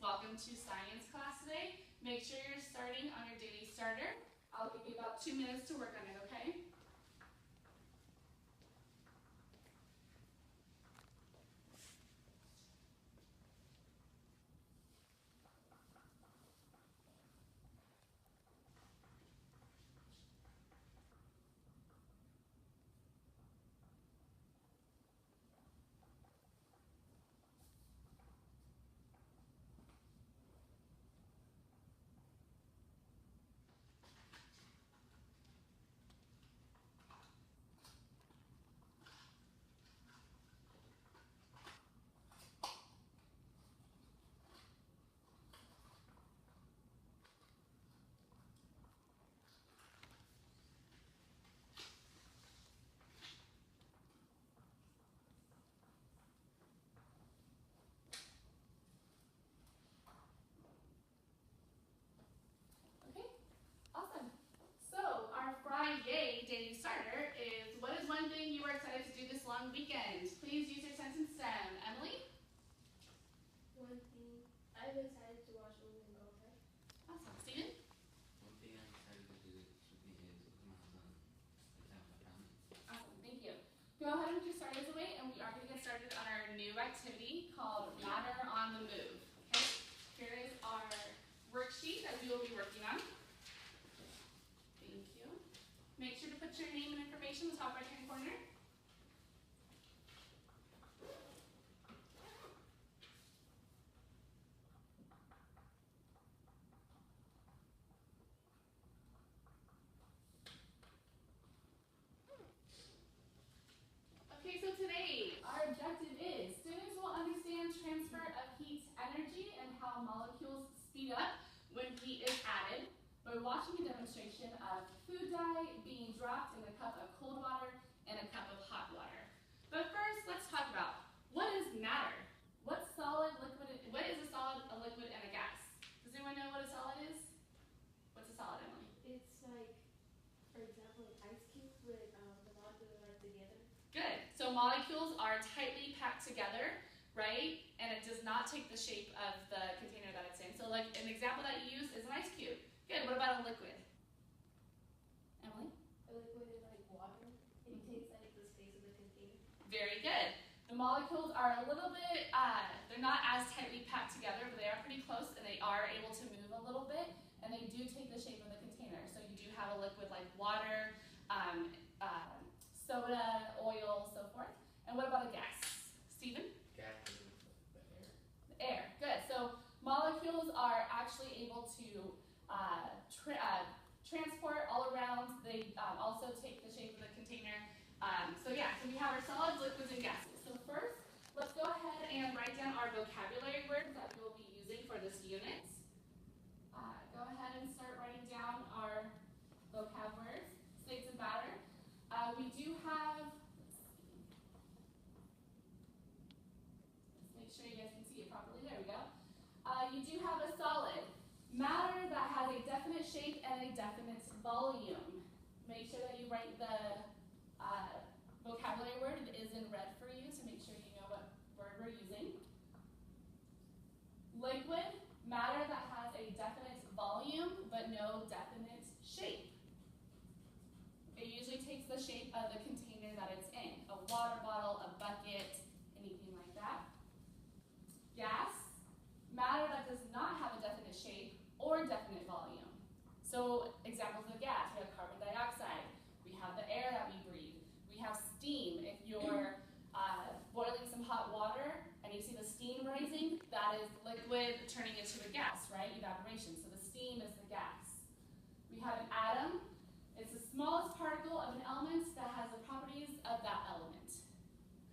Welcome to science class today. Make sure you're starting on your daily starter. I'll give you about 2 minutes to work on it, okay? Okay, awesome. So our Friday daily starter is, what is one thing you are excited to do this long weekend? Please use your sentence stem. Emily? One thing, I'm excited to watch a movie and go home. Awesome. Steven? One thing I'm excited to do this weekend is with my son, is have my family. Awesome, thank you. Go ahead and put your starters away, and we are going to get started on our new activity called Matter on the Move. Okay, here is our worksheet that we will be working on. Thank you. Make sure to put your name and information in the top right-hand corner. Okay, so today our objective is students will understand transfer of heat energy and how molecules speed up when heat is added by watching a demonstration of food dye being dropped in a cup of cold water and a cup of hot water. But first, let's talk about what is matter? What is a solid, a liquid, and a gas? Does anyone know what a solid is? What's a solid, Emily? It's like, for example, an ice cube with the molecules are together. Good. So molecules are tightly packed together, right? And it does not take the shape of the container that it's in. So like an example that you use is an ice cube. Good. What about a liquid? Emily? A liquid is like water. It takes like the space of the container. Very good. The molecules are a little bit, they're not as tightly packed together, but they are pretty close and they are able to move a little bit and they do take the shape of the container. So you do have a liquid like water, soda, oil, so forth. And what about a gas? Stephen? Gas is the air. The air, good. So molecules are actually able to transport all around. They also take the shape of the container. So we have our solids, liquids, and gases. So first, let's go ahead and write down our vocabulary words that we will be using for this unit. Go ahead and start writing down our vocab words, states and batter. We do have, let's make sure you guys can see it properly. There we go. You do have a solid, matter that has a definite shape and a definite volume. Make sure that you write the vocabulary word. It is in red for you to make sure you know what word we're using. Liquid, matter that has a definite volume but no definite shape. It usually takes the shape of the container that it's in, a water bottle, a bucket, anything like that. Gas, matter that does not have a definite shape or definite volume. So examples of gas, we have carbon dioxide, we have the air that we breathe, we have steam. If you're boiling some hot water and you see the steam rising, that is liquid turning into a gas, right? Evaporation, so the steam is the gas. We have an atom. It's the smallest particle of an element that has the properties of that element.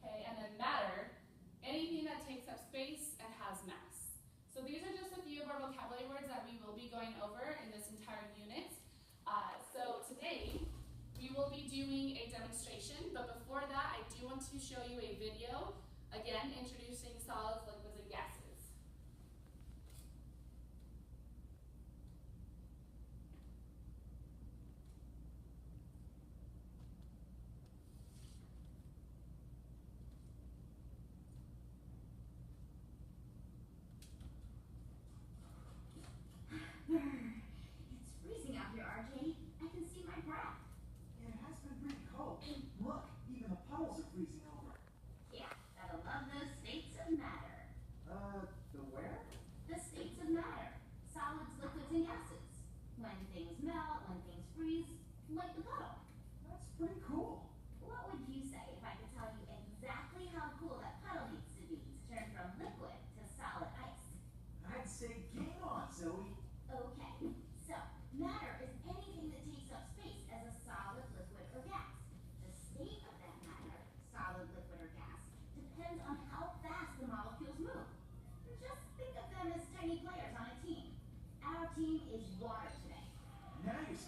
Okay, and then matter, anything that takes up space and has mass. So these are just a few of our vocabulary words that we will be going over in this entire unit. So today, we will be doing a demonstration, but before that, I do want to show you a video, again, introducing solids, liquids, and gases.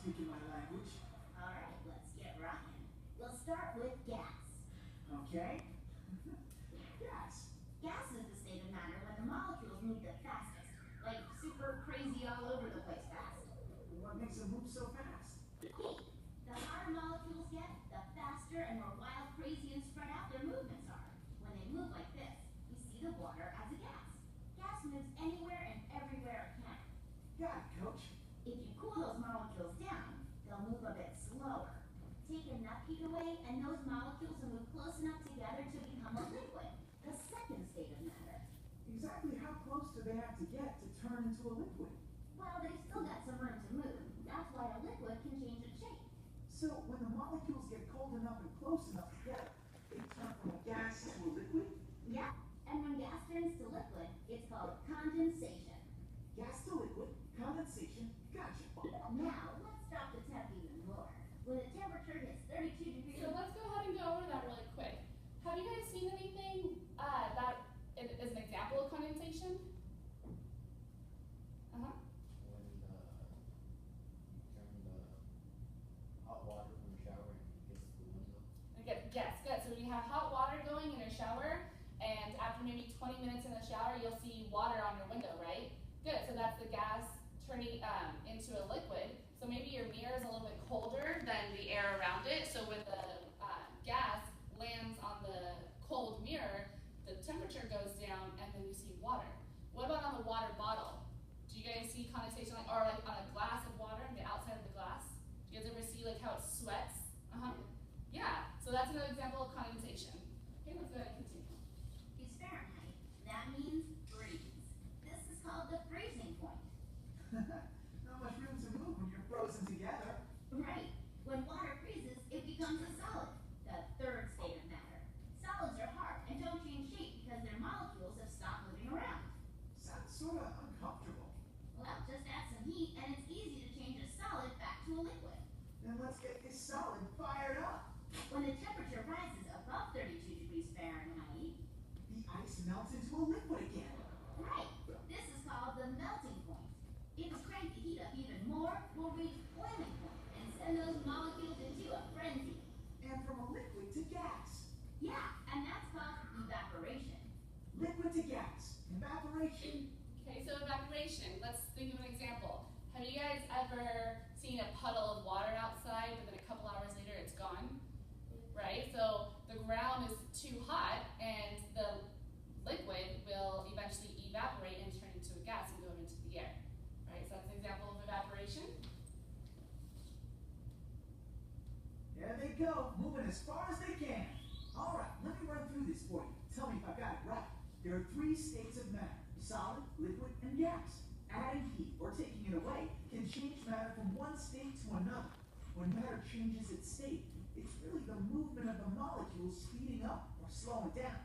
speaking my language. Alright, let's get rocking. We'll start with gas. Okay? Gas. Gas is the state of matter when the molecules move the fastest. Like super crazy all over the place fast. What makes them move so fast? Heat. The hotter molecules get, the faster and more wild, crazy, and spread out their movements are. When they move like this, you see the water as a gas. Gas moves anywhere and everywhere it can. Got it, Coach. If you cool those molecules down, they'll move a bit slower. Take enough heat away, and those molecules will move close enough together to become a liquid, the second state of matter. Exactly how close do they have to get to turn into a liquid? Well, they've still got some room to move. That's why a liquid can change its shape. So when the molecules get cold enough and close enough together, they turn from a gas to a liquid? Yeah, and when gas turns to liquid, it's called condensation. Gas to liquid, condensation, gotcha. Now, let's drop the temp even more. When the temperature hits 32 degrees... So let's go ahead and go over that really quick. Have you guys seen anything that is an example of condensation? Uh-huh. When you turn the hot water from the shower and it gets to the window. Yes, good. So when you have hot water going in your shower, and after maybe 20 minutes in the shower, you'll see water on your window, right? Good. So that's the gas turning into a liquid. So maybe your mirror is a little bit colder than the air around it. So when the gas lands on the cold mirror, the temperature goes down, and then you see water. What about on the water bottle? Do you guys see condensation, or like on a glass of water, on the outside of the glass? Do you guys ever see like how it sweats? Yeah. So that's another example of condensation. Okay, let's go ahead and continue. It's Fahrenheit. That means freeze. This is called the freezing point. Not much room to move when you're frozen together. Right. When water freezes, it becomes a solid, the third state of matter. Solids are hard and don't change shape because their molecules have stopped moving around. Sounds sort of uncomfortable. Well, just add some heat and it's easy to change a solid back to a liquid. Then let's get this solid fired up. When the temperature rises above 32 degrees Fahrenheit, The ice melts into a liquid again. right, this is called the melting point. If you crank the heat up even more, we'll reach boiling point and send those molecules into a frenzy. And from a liquid to gas. Yeah, and that's called evaporation. Liquid to gas. Evaporation. Okay, so evaporation. Let's think of an example. Have you guys ever seen a puddle of water outside, but then a couple hours later it's gone? Right? So the ground is too hot, and the liquid will eventually evaporate and turn into a gas and go into the air. Right? So that's an example of evaporation. There they go, moving as far as they can. All right, let me run through this for you. Tell me if I got it right. There are three states of matter: solid, liquid, and gas. Adding heat or taking it away can change matter from one state to another. When matter changes its state, it's really the movement of the molecules speeding up or slowing down.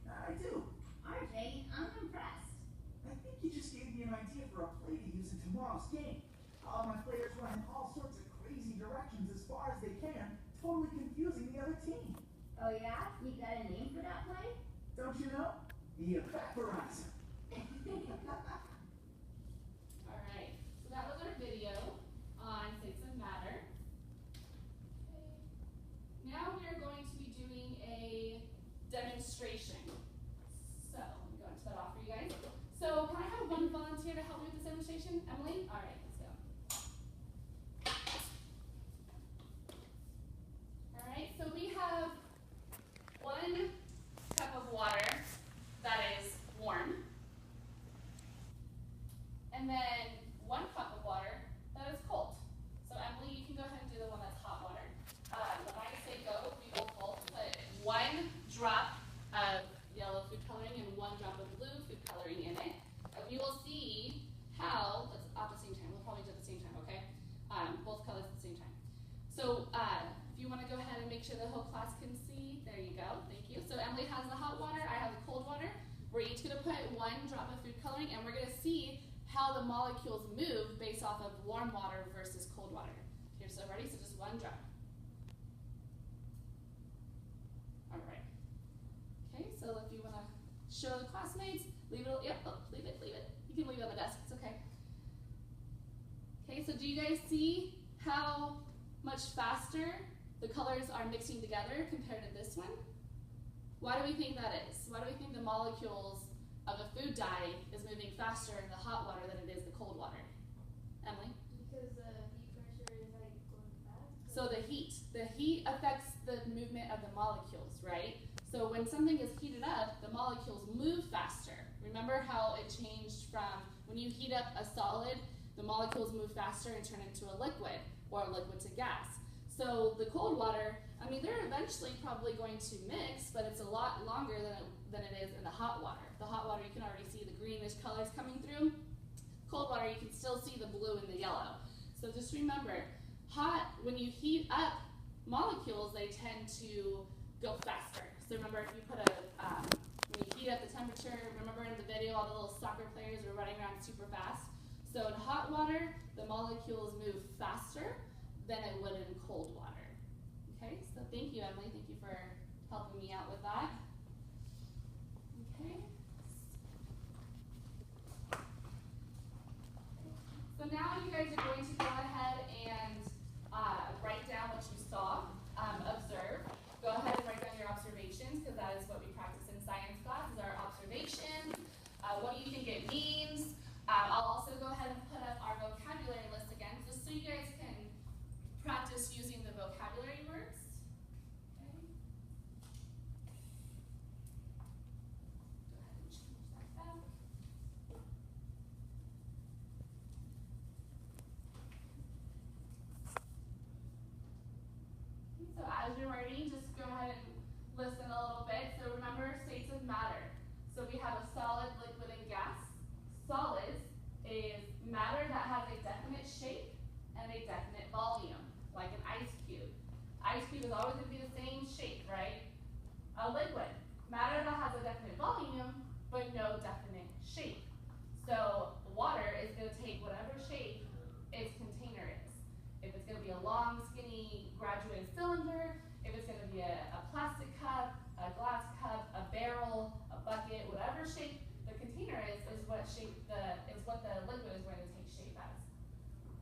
I do. RJ, I'm impressed. I think you just gave me an idea for a play to use in tomorrow's game. All my players run in all sorts of crazy directions as far as they can, totally confusing the other team. Oh yeah? You got a name for that play? Don't you know? The Evaporizer. All right. So that was our video on states of matter. Okay. Now we are going to be doing a demonstration. So I'm going to set off for you guys. So can I have one volunteer to help me with this demonstration? Emily? All right, let's go. All right, so we have 1 cup of water that is warm, and then 1 cup of water that is cold. So Emily, you can go ahead and do the one that's hot water. When I say go, we will both put 1 drop of yellow food coloring and 1 drop of blue food coloring in it. And we will see how, let's at the same time, we'll probably do it at the same time, okay? Both colors at the same time. So if you want to go ahead and make sure the whole class can see, there you go, thank you. So Emily has the hot water, I have the cold water. We're each going to put 1 drop of food coloring, and we're going to see how the molecules move based off of warm water versus cold water. Here, so ready? So just 1 drop. All right. Okay, so if you want to show the classmates, leave it, yep, oh, leave it. You can leave it on the desk, it's okay. Okay, so do you guys see how much faster the colors are mixing together compared to this one? Why do we think that is? Why do we think the molecules of a food dye is moving faster in the hot water than it is the cold water? Emily? Because the heat pressure is like going fast. So the heat affects the movement of the molecules, right? So when something is heated up, the molecules move faster. Remember how it changed from when you heat up a solid, the molecules move faster and turn into a liquid, or a liquid to gas. So the cold water, I mean, they're eventually probably going to mix, but it's a lot longer than it is in the hot water. The hot water, you can already see the greenish colors coming through. Cold water, you can still see the blue and the yellow. So just remember, when you heat up molecules, they tend to go faster. So remember, if you put when you heat up the temperature, remember in the video, all the little soccer players were running around super fast. So in hot water, the molecules move faster than it would in cold water. Okay, so thank you, Emily. Thank you for helping me out with that. Okay. So now you guys are going to go ahead and write down what you saw, observe. Go ahead and write down your observations, because that is what we practice in science class, is our observations. What do you think it means? I'll also go ahead and put up our vocabulary list again, just so you guys can practice using the vocabulary words. Okay. Go ahead and change that back. So as you're writing, just go ahead and listen a little bit. So remember states of matter. So we have a solid, liquid, and gas. Solids is matter that has a definite shape and a definite volume, like an ice cube. Ice cube is always going to be the same shape, right? A liquid, matter that has a definite volume, but no definite shape. So water is going to take whatever shape its container is. If it's going to be a long, skinny, graduated cylinder, if it's going to be a plastic cup, a glass cup, a barrel, a bucket, whatever shape the container is what the liquid is going to take shape as.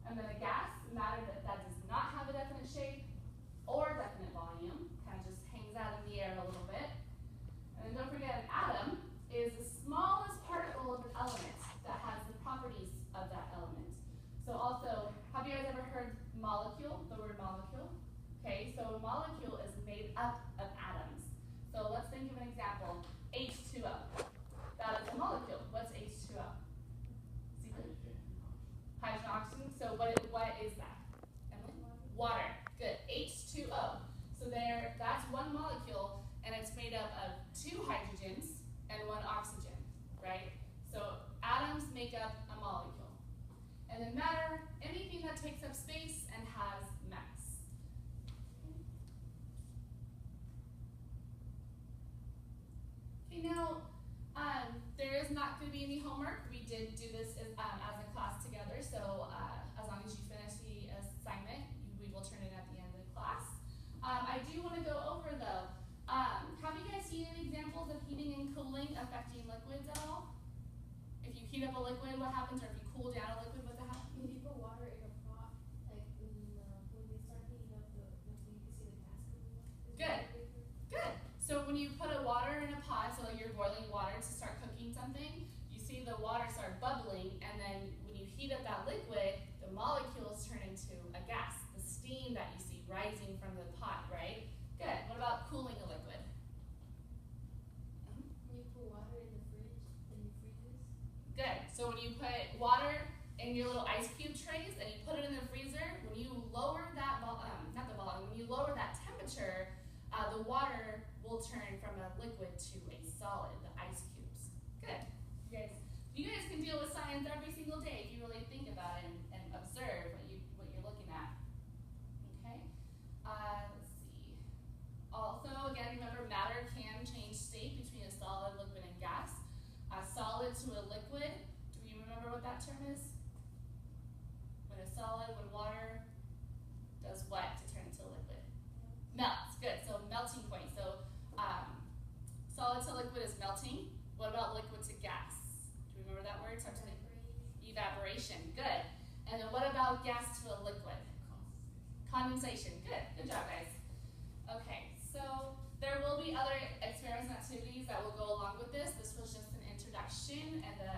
And then a gas, matter that does not have a definite shape or definite volume, kind of just hangs out in the air a little bit. And then don't forget, an atom is the smallest particle of an element that has the properties of that element. So also, have you guys ever heard molecule, the word molecule? Okay, so a molecule is made up of atoms. So let's think of an example, H2O. That is a molecule. What's H2O? Hydrogen, oxygen. So what is that? Emily? Water. Good. H2O. So that's one molecule, and it's made up of 2 hydrogens and 1 oxygen, right? So atoms make up a molecule. And then matter, anything that takes up space and has mass. Okay, now, there is not going to be any homework. We did do this as a class together, so as long as you finish the assignment, we will turn it at the end of the class. I do want to go over, though, have you guys seen any examples of heating and cooling affecting liquids at all? If you heat up a liquid, what happens? Or if you cool down a liquid, what happens? When you put water in a pot, like when they start heating up the you can see the gas coming up. Good. Good. So when you put a water in a pot, so like you're boiling water to start cooking something, you see the water start bubbling, and then when you heat up that liquid, the molecules turn into a gas, the steam that you see rising from the pot, right? Good. What about cooling a liquid? When you put water in the fridge and you freeze it. Good. So when you put water in your little ice cube trays and you put it in the freezer, when you lower that when you lower that temperature, the water will turn from a liquid to a solid, the ice cubes. Good. You guys can deal with science every single day if you really think about it and observe what you're looking at. Okay. Let's see. Also, again, remember matter can change state between a solid, liquid, and gas. A solid to a liquid. Do you remember what that term is? When water does what to turn into a liquid? Melts. Good. So melting point. So solid to liquid is melting. What about liquid to gas? Do you remember that word? Evaporation. Good. And then what about gas to a liquid? Condensation. Good job, guys. Okay, so there will be other experiments and activities that will go along with this. This was just an introduction and the